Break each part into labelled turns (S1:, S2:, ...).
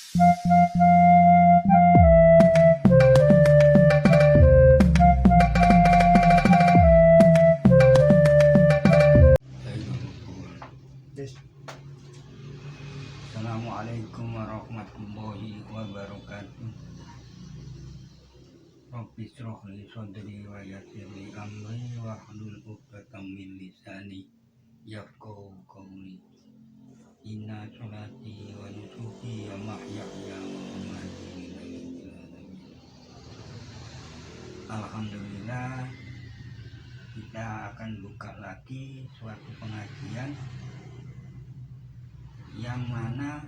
S1: Assalamualaikum warahmatullahi wabarakatuh. Rabbi shrah li sadri wa yassir li amri wahlul 'uqdatam min lisani yafqahu qawli. Inna sholati wa nusuki wa mahyaya wa mamati lillahi rabbil alamin. Alhamdulillah, kita akan buka lagi suatu pengajian yang mana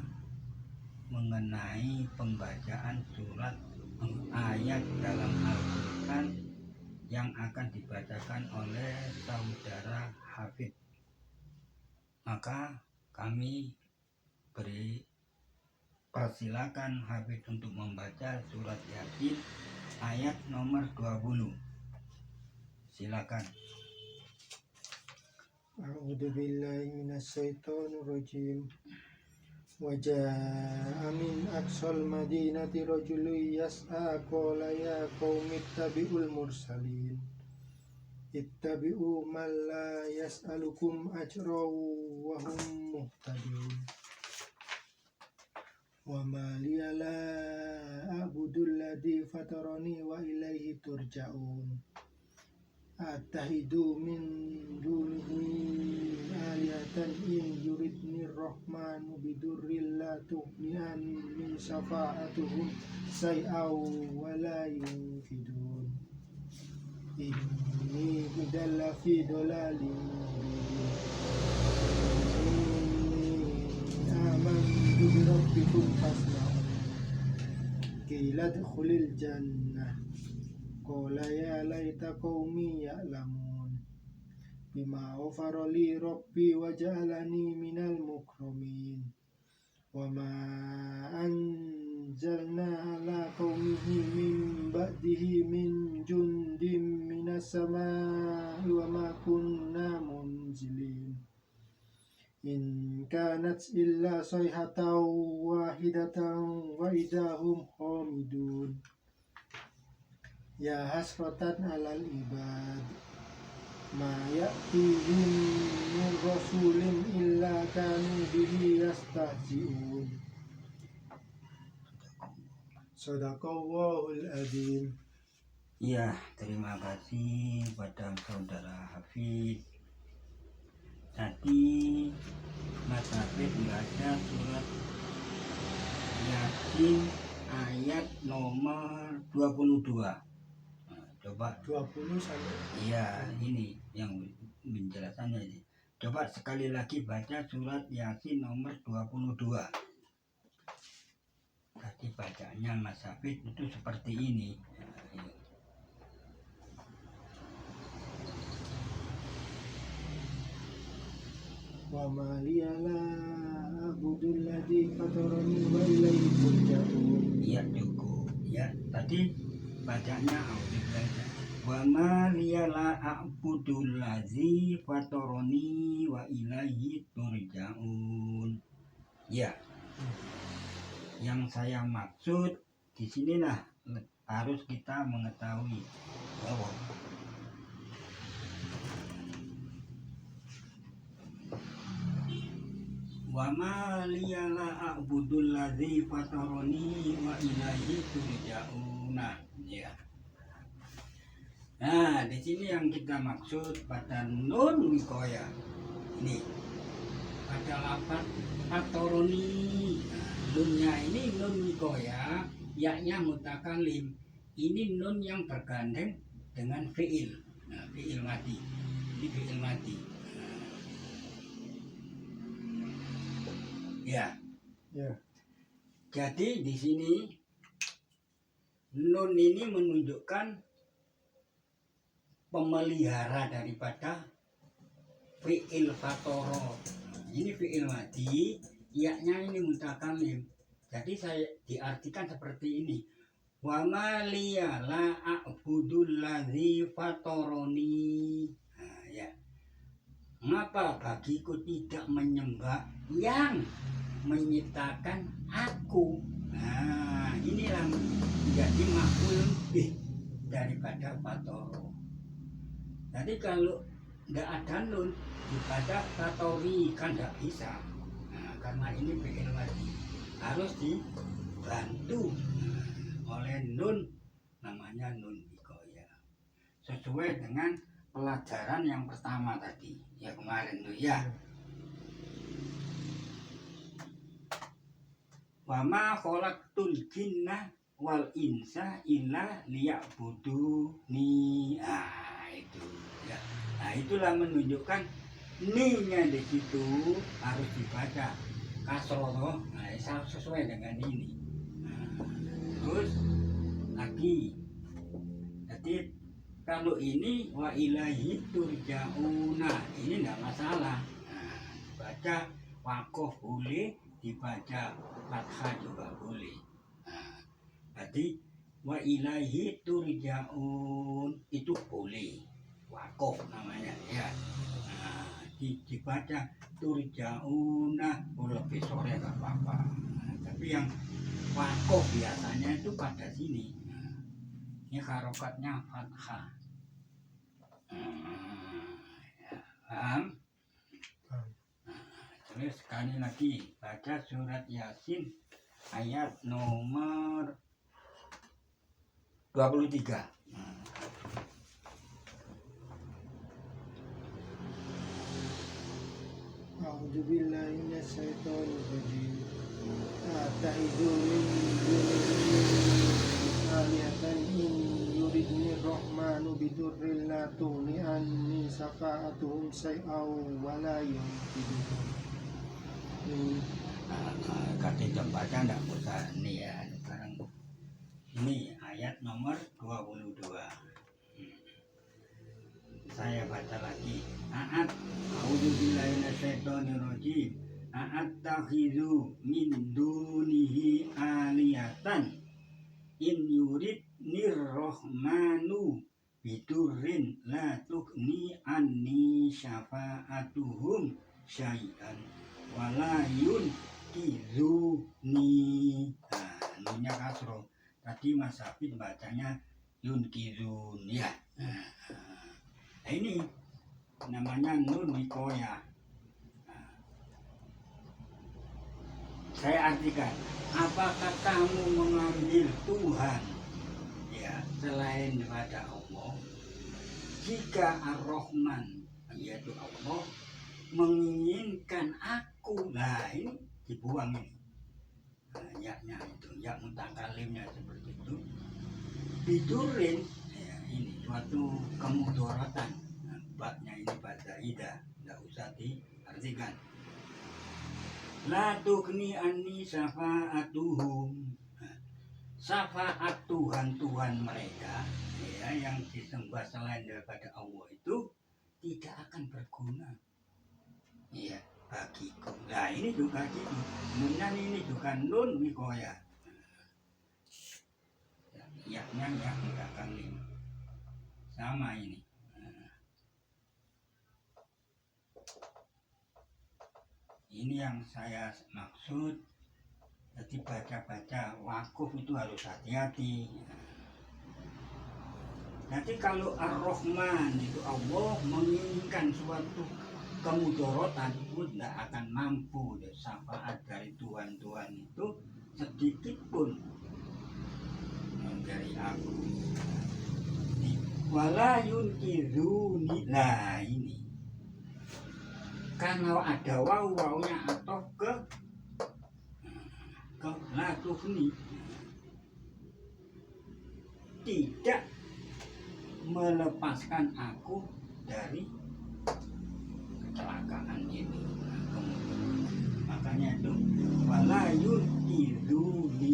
S1: mengenai pembacaan surat ayat dalam Al-Quran yang akan dibacakan oleh saudara Hafid. Maka kami beri persilakan Hafid untuk membaca surat Yasin ayat nomor 20. Silakan.
S2: A'udzubillahi minasyaitonirrajim. Wa jaa'a min aqsal madinati rajulun yas'a qala ya qaumi ittabi'ul mursalin ittabi'u man la yas'alukum ajran wa hum muhtadun. Wa ma liya la a'budul ladzi fatarani wa ilaihi turja'un. Attahidu min dunihi ayatan in yuridni rahmanu bidurril la tughni'an min syafa'atuhum say'aw wa la yunfidun. Inni idalla fi dolalin mubin. Inni amantu bi rabbikum fasma'un. Qila dkhulil jannah. Qala ya laita qaumi ya'lamun bima ghafara li rabbi wa ja'alani minal mukramin. Wa ma anzalna ala qaumihi min ba'dihi min jundim minas samaa'i wa ma kunna munzilin. In kanat illa sayhatan wahidatan wa idahum khamidun. Ya hasratan alal ibad ma ya'tihim min rasulin illa kanu bihi yastahzi'un. Shadaqallahul adzim.
S1: Ya, terima kasih pada saudara Hafid. Tadi Mas Hafid membaca surat Yasin ayat nomor 22. Coba
S2: 20 sampai.
S1: iya, ini yang penjelasannya ini. Coba sekali lagi baca surat Yasin nomor 22. Tadi bacaannya Mas Hafid itu seperti ini.
S2: Wa ma liya la a'budul ladzi fatarani wa ilaihi turja'un.
S1: Iya, cukup. Ya, tadi bacanya wa ma liya la a'budul ladzi fatarani wa ilaihi turja'un. Ya. Yang saya maksud di sinilah harus kita mengetahui bahwa wa ma liya la a'budul ladzi fatarani wa ilaihi turja'un. Ya. Nah, di sini yang kita maksud pada nun wikoya. Ini pada lafaz fatarani. Nunnya ini nun wikoya, yaknya mutakalim. Ini nun yang bergandeng dengan fi'il. Nah, fi'il mati. Ini fi'il mati. Ya.
S2: Ya.
S1: Jadi di sini nun ini menunjukkan pemelihara daripada fi'il fatoro. Ini fi'il mati, yaknya ini mutakalim. Jadi saya diartikan seperti ini. Wa ma liya la a'budul ladzi fatoroni. Nah, ya. Mengapa bagiku tidak menyembah yang menciptakan aku? Nah, jadi maf'ul bih daripada fatoro. Jadi kalau nggak ada nun dibaca fatori kan nggak bisa. Nah, karena ini fi'il madhi harus dibantu oleh nun, namanya nun wikoya. Sesuai dengan pelajaran yang pertama tadi, ya kemarin tuh ya. Wa ma khalaqtul jinna wal insa illa liya'buduni. Itu ya. Nah, itulah menunjukkan ni-nya di situ harus dibaca kasroh. Nah, sesuai dengan ini. Nah, terus lagi. Jadi kalau ini wa ilaihi turja'una, ini enggak masalah. Nah, dibaca wakof boleh, dibaca fathah juga boleh. Nah, jadi wa ilaihi turja'un itu boleh, wakof namanya ya. Nah, dibaca turja'una lebih sore nggak apa-apa. Nah, tapi yang wakof biasanya itu pada sini. Nah, ini harokatnya fathah. Paham? Terus sekali lagi baca surat Yasin ayat nomor 23.
S2: A'udzu billahi minasyaitonir rajim. Atahidu min dunihi alihatan in yuridni rahmanu bidurrin la tughni anni syafa'atuhum syai'aw wa la yunqidun.
S1: Kati baca enggak usah ini ya. Sekarang ini ayat nomor 22. Saya baca lagi. A'udzubillahi minasyaitonirrajim. A'attakhidhu min dunihi alihatan in yuridnir rahmanu bidurrin la tughni anni syafa'atuhum syai'an wala yunkizuni. Nah, nunnya kasroh. Tadi Mas Hafid bacanya yunkizun ya. Nah, ini namanya nun wikoya. Nah, saya artikan, apakah kamu mengambil Tuhan ya selain daripada Allah, jika Ar-Rahman yaitu Allah menginginkan aku? Nah, ini dibuang ini. Nah, yaknya itu, yak mutakalimnya seperti itu. Bidurin ya, ini suatu kemudorotan. Nah, babnya ini bahasa ida, tidak usah diartikan. La tughni anni syafa'atuhum. Nah, syafaat Tuhan mereka ya, yang disembah selain daripada Allah itu tidak akan berguna ya bagiku. Nah, ini juga gitu. Nunnya ini juga nun wikoya. Yaknya yang belakang ini sama ini. Ini yang saya maksud. Jadi baca-baca wakuf itu harus hati-hati. Nanti kalau Ar-Rahman itu Allah menginginkan suatu kemudorotan, itu tidak akan mampu syafaat dari Tuhan-Tuhan itu sedikit pun dari aku. Wala yunkizuni. Nah, ini karena ada wawunya atau ke latufni, tidak melepaskan aku dari kecelakaan ini. Makanya itu wala yunkizuni.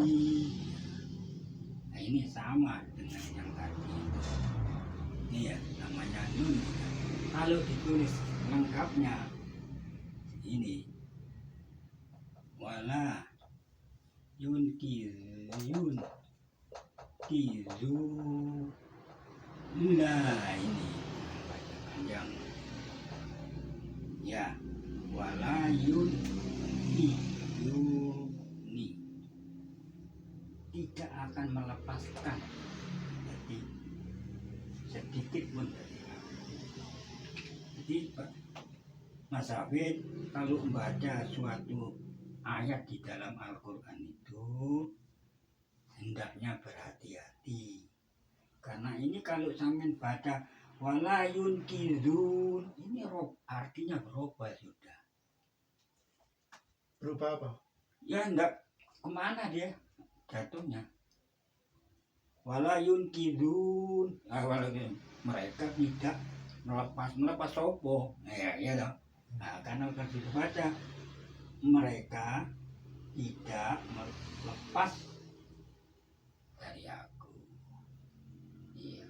S1: Nah, ini sama dengan yang tadi. Ini ya namanya nun. Kalau ditulis lengkapnya ini wala yunkizu nah ini baca panjang ya wala yunkizuni. tidak akan melepaskan jadi sedikit pun dari aku. Jadi Mas Hafid kalau membaca suatu ayat di dalam Al-Quran itu hendaknya berhati-hati, karena ini kalau sampean baca wala yunkizun, ini artinya berubah sudah.
S2: Berupa apa?
S1: Ya enggak kemana dia jatuhnya. Wala yunkizun, mereka tidak melepas sopo. Ya dong. Nah, karena kalau dibaca mereka tidak melepas dari aku. Iya.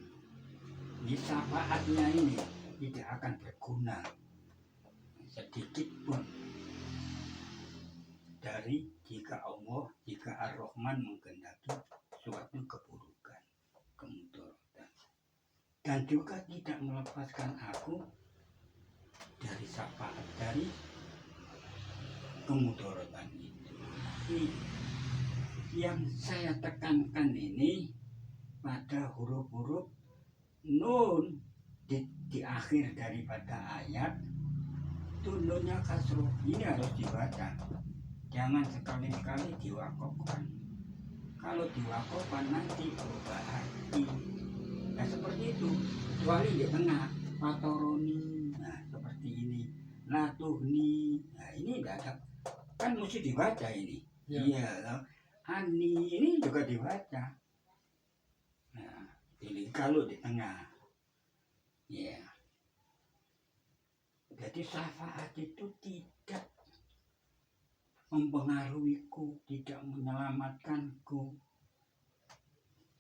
S1: Di syafaatnya ini tidak akan berguna sedikit pun dari jika Ar-Rahman menghendaki suatu keburukan, kemudaratan, dan juga tidak melepaskan aku dari syafaat dari kemudaratan itu. Jadi, yang saya tekankan ini pada huruf-huruf nun di akhir daripada ayat itu nunnya kasroh, ini harus dibaca. Jangan sekali-sekali diwakofkan. Kalau diwakofkan nanti berubah arti. Nah seperti itu. Kecuali di tengah fatoroni, nah seperti ini. Latuhni, nah ini tidak ada. Kan mesti dibaca ini.
S2: Ya.
S1: Iya, ani ini juga dibaca. Nah, ini kalau di tengah. Ya. Jadi syafaat itu tidak mempengaruhiku, tidak menyelamatkanku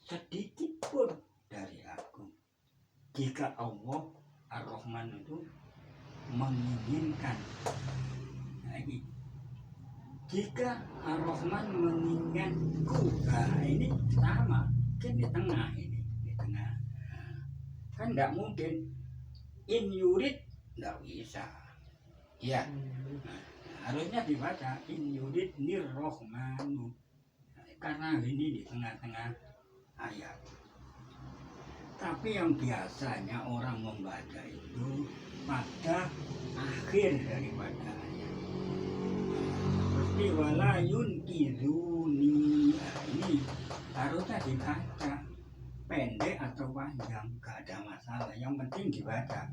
S1: sedikit pun dari aku. Jika Allah Ar-Rahman itu menginginkan, nah, jika Ar-Rahman menginginkanku, nah ini sama, kan di tengah ini, di tengah. Kan tidak mungkin in yurid, tidak bisa. Ya. Harusnya dibaca in yurid nirrohmanu, karena ini di tengah-tengah ayat. Tapi yang biasanya orang membaca itu pada akhir daripada ayat, seperti wala yunkizuni, ini harusnya dibaca pendek atau panjang, gak ada masalah, yang penting dibaca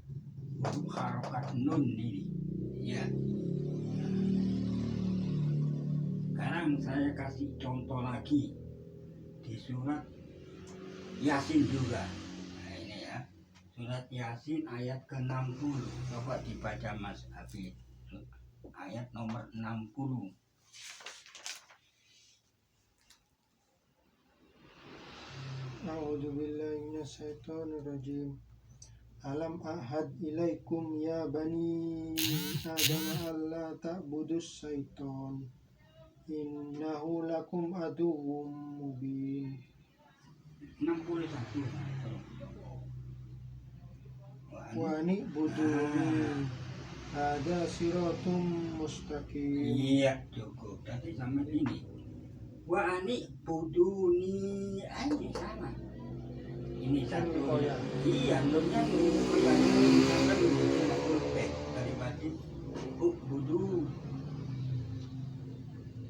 S1: huruf harokat nun ini. Ya. Sekarang saya kasih contoh lagi di surat Yasin juga. Nah ini ya, surat Yasin ayat ke-60. Coba dibaca Mas Hafid. Ayat nomor 60.
S2: A'udzubillahi minasyaitonirrajim. Alam ahad ilaikum ya bani Adam alla ta'budus syaiton innahu lakum aduwwum mubin.
S1: 61.
S2: Wa ani buduni ada siratum mustaqim.
S1: Iya cukup. Tapi sama ini. Wa ani buduni, ini sama. Ini satu. Iya, nunnya daripada budu.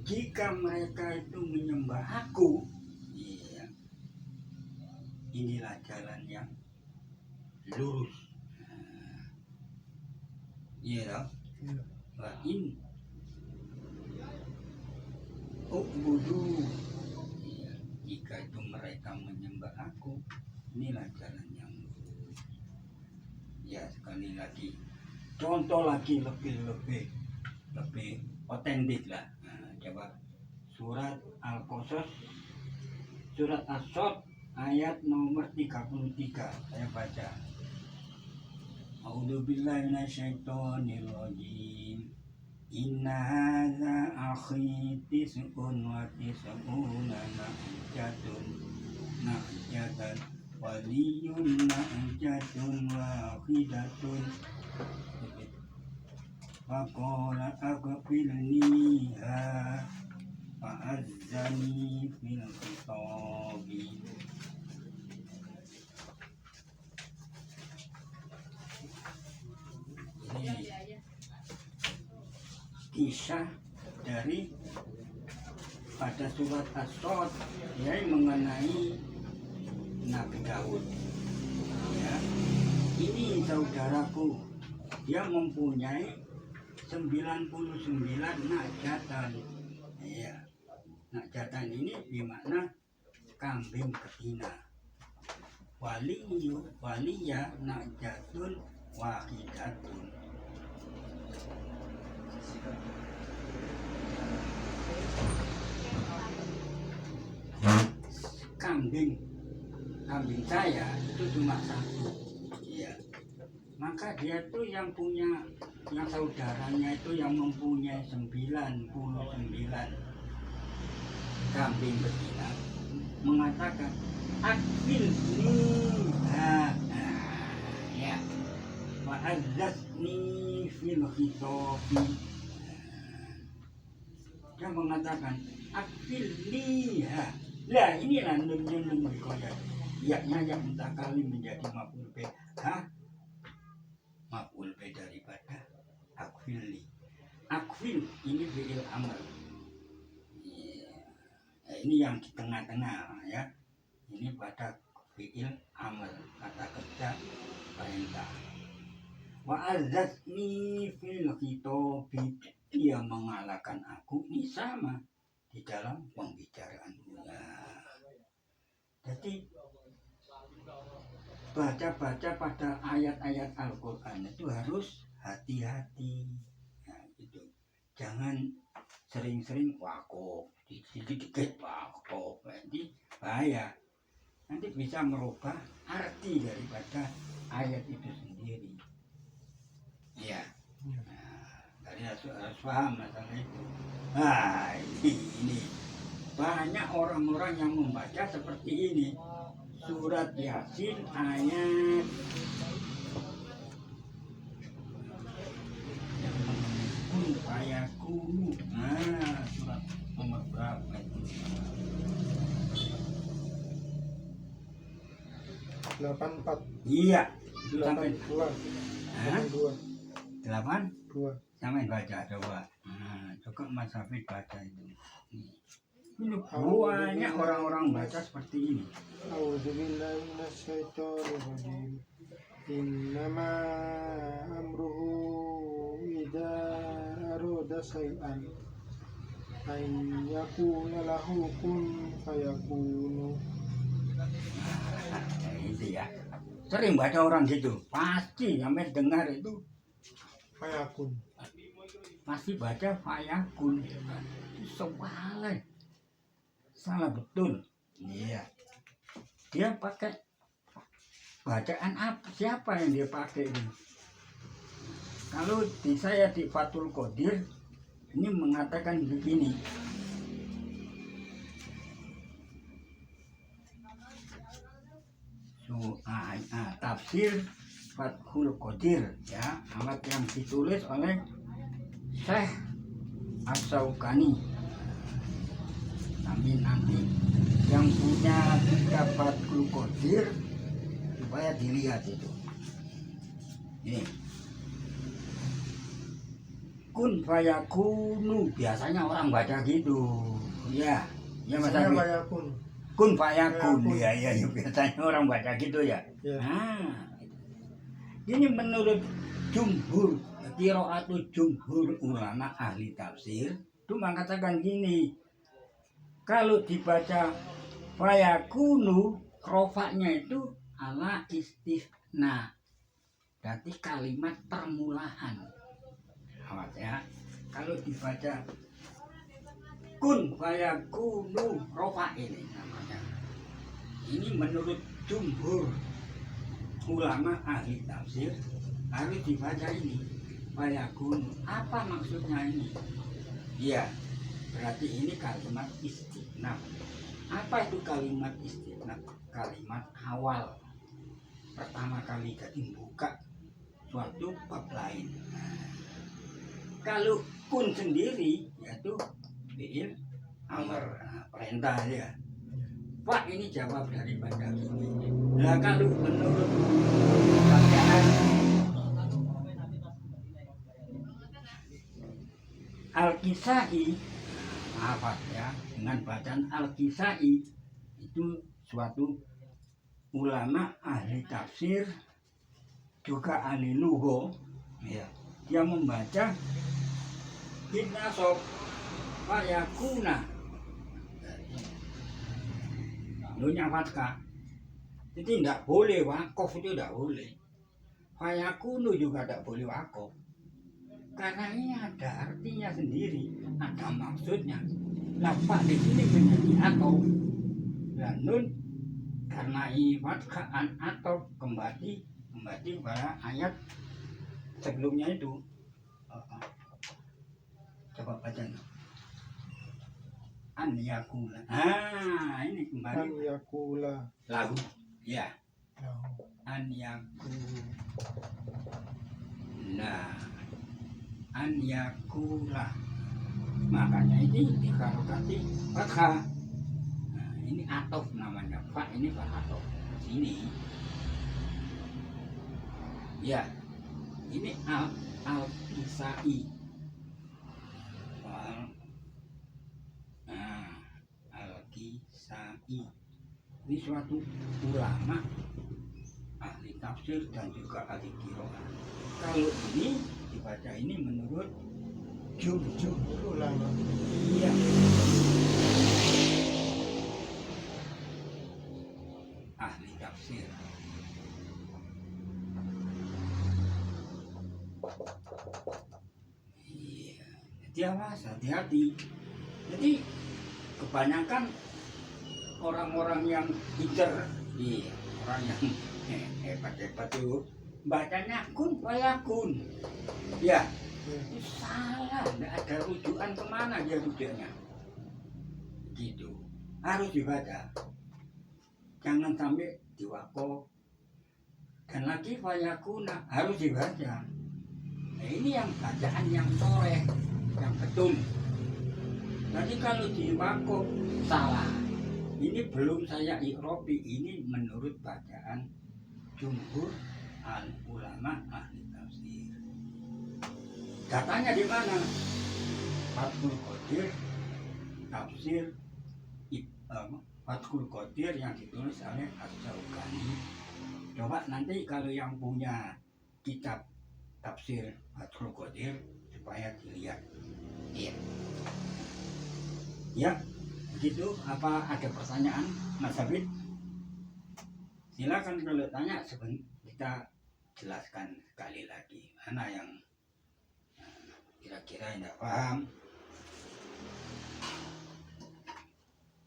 S1: Jika mereka itu menyembah aku, iya, inilah jalan yang lurus. Iya, wa in budu. Iya, jika itu mereka menyembah aku, inilah jalan yang lurus. Ya, sekali lagi contoh lagi lebih otentik lah. Nah, coba surat Al-Qasas, surat As-Sod ayat nomor 33, saya baca. A'udzubillahi minasyaitonirrajim. Inna hadza akhi tis'un wa tis'una na'jatan waliyun na'jatun wahidatun faqala aghfirniha fa'azzani fil khitabi. Ini kisah dari pada surat As-Sod yang mengenai Nabi Daud. Ya. Ini saudaraku, dia mempunyai 99 najatan. Ya. Najatan ini bermakna kambing betina. Waliya najatun wahidatun. Kambing saya itu cuma satu, ya. Maka dia tuh yang saudaranya itu yang mempunyai 99 kambing betina mengatakan akbil ya wa azzatni fil khitabi. Dia mengatakan akbil liha. Lah inilah nun berkoya. Yaknya yang mutakali menjadi maf'ul be. Maf'ul be daripada akfili. Akfil ini fi'il amr. Ini yang di tengah-tengah ya. Ini pada fi'il amr, kata kerja perintah. Wa azzatni fil khitabi. Dia mengalahkan aku ini sama di dalam pembicaraan. Jadi baca-baca pada ayat-ayat Al-Quran itu harus hati-hati. Nah, gitu. Jangan sering-sering wakaf, dikit-dikit wakaf, nanti bahaya. Nanti bisa merubah arti daripada ayat itu sendiri. Ya. Dari harus paham masalah itu. Nah, ini banyak orang-orang yang membaca seperti ini. Surat Yasin ayat kun fayakunu. Nah, surat nomor berapa itu?
S2: 84.
S1: Iya, itu sampai
S2: 82.
S1: 82. Sampai baca coba. Nah, coba Mas Hafid baca itu. Ini banyak orang-orang baca seperti ini.
S2: A'udzubillahi minasyaitonirrajim. Innama amruhu idza arada syai'an ay yakuna lahu kun fayakunu.
S1: Nah, itu ya. Sering baca orang gitu. Pasti sampai dengar itu
S2: Fayakun.
S1: pasti baca fayakun. Salah betul. Iya. Dia pakai bacaan apa? Siapa yang dia pakai ini? Kalau di saya di Fathul Qadir ini mengatakan begini. Tafsir Fathul Qadir ya, alat yang ditulis oleh Syekh As-Syaukani. Nanti yang punya kitab Fathul Qadir supaya dilihat itu. Ini kun fayakunu, biasanya orang baca gitu. Ya, ya Mas Abi.
S2: Fayakun.
S1: Kun fayakun. Ya, biasanya orang baca gitu ya.
S2: Ya.
S1: Nah, ini menurut jumhur, qiraatul jumhur ulama ahli tafsir itu mengatakan gini. Kalau dibaca fayakunu, rofaknya itu ala istifna. Berarti kalimat permulaan. Awas ya. Kalau dibaca kun fayakunu, rofak ini namanya. Ini menurut jumhur ulama ahli tafsir harus dibaca ini fayakunu. Apa maksudnya ini? Iya. Berarti ini kalimat istinaf. Apa itu kalimat istinaf? Kalimat awal. Pertama kali kita buka suatu bab lain. Kalau kun sendiri yaitu fi'il Amr, perintah ya. Pak, ini jawab daripada gini. Nah, kalau menurut bacaan Al-Kisai, maaf ya, dengan bacaan Al-Kisai itu suatu ulama ahli tafsir juga ahli lugha, ya. Dia membaca inna sob fayakuna nunya fatkah. Jadi tidak boleh wakof, itu tidak boleh. Fayakunu juga tidak boleh wakof. Karena ini ada artinya sendiri, ada maksudnya. Lapak di sini menjadi atau dan nun karena ini fatkah atau kembali pada ayat sebelumnya itu. Coba baca. An yakula. Ini kembali.
S2: An yakula.
S1: Lagu. Ya.
S2: Lahu.
S1: An yakula. Nah. An yakula. Makanya ini dikarokati fathah. Nah, ini atof namanya. Fa ini fa atof. Sini. Ya. Ini al-Kisai. Al-Kisai ini suatu ulama ahli tafsir dan juga ahli qiraat. Kalau ini dibaca ini menurut
S2: Jumhur ulama.
S1: Iya. Ahli tafsir. Iya. Jadi awas, hati-hati. Jadi kebanyakan orang-orang yang pintar, iya, orang yang hebat-hebat itu bacanya kun fayakun. Ya, itu salah, tidak ada rujukan kemana dia rujuknya. Gitu, harus dibaca. Jangan sampai diwakaf. Dan lagi fayakuna harus dibaca. Nah, ini yang bacaan yang soleh, yang betul. Jadi kalau diwakaf salah. Ini belum saya ikhrobi, ini menurut bacaan jumhur al-ulama ahli tafsir. Datanya di mana? Fathul Qadir, tafsir Fathul Qadir yang ditulis oleh As-Syaukani. Coba nanti kalau yang punya kitab tafsir Fathul Qadir supaya dilihat. Iya. Ya. Begitu, apa ada pertanyaan Mas Habib? Silakan kalau tanya kita jelaskan sekali lagi mana yang kira-kira tidak paham.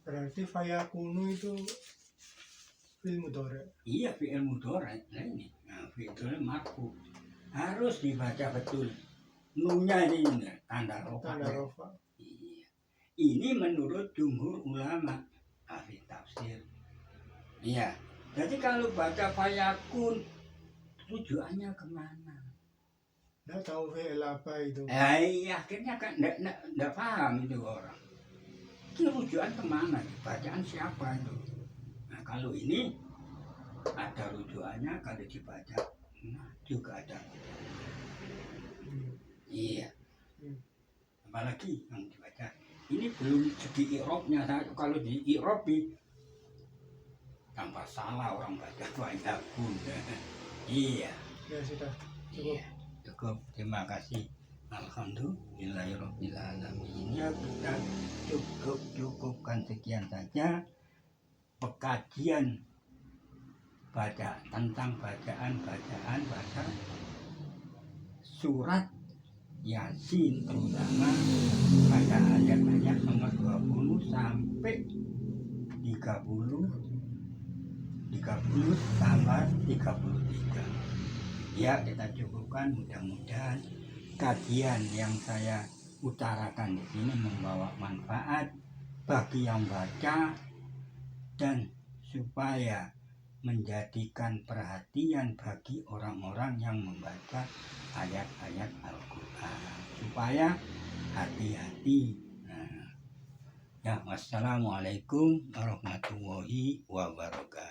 S2: Berarti fayakunu itu fi'il mudhari'.
S1: Iya, fi'il mudhari'. Nah ini, fi'il mudhari' marfu. Harus dibaca betul. Nunya ini tanda rofa.
S2: Tanda rofa.
S1: Ini menurut jumhur ulama ahli tafsir. Iya. Jadi kalau baca fayakun tujuannya kemana?
S2: Nggak tahu fi'il apa itu.
S1: Akhirnya kan enggak paham itu orang. Ini rujukan kemana? Bacaan siapa itu? Nah kalau ini ada rujukannya, kalau dibaca juga ada. Iya. Apalagi yang dibaca. Ini belum segi i'rabnya. Kalau di i'rabi tanpa salah orang baca banyak pun. Iya.
S2: Ya sudah. Cukup.
S1: Iya, cukup. Terima kasih. Alhamdulillahirabbil alamin. Ya kita cukupkan sekian saja pekajian baca tentang bacaan bahasa surat Yasin, terutama pada ayat-ayat nomor 20 sampai 30 tambah 33. Ya, kita cukupkan. Mudah-mudahan kajian yang saya utarakan di sini membawa manfaat bagi yang baca dan supaya menjadikan perhatian bagi orang-orang yang membaca ayat-ayat Al-Quran supaya hati-hati. Ya, wassalamualaikum warahmatullahi wabarakatuh.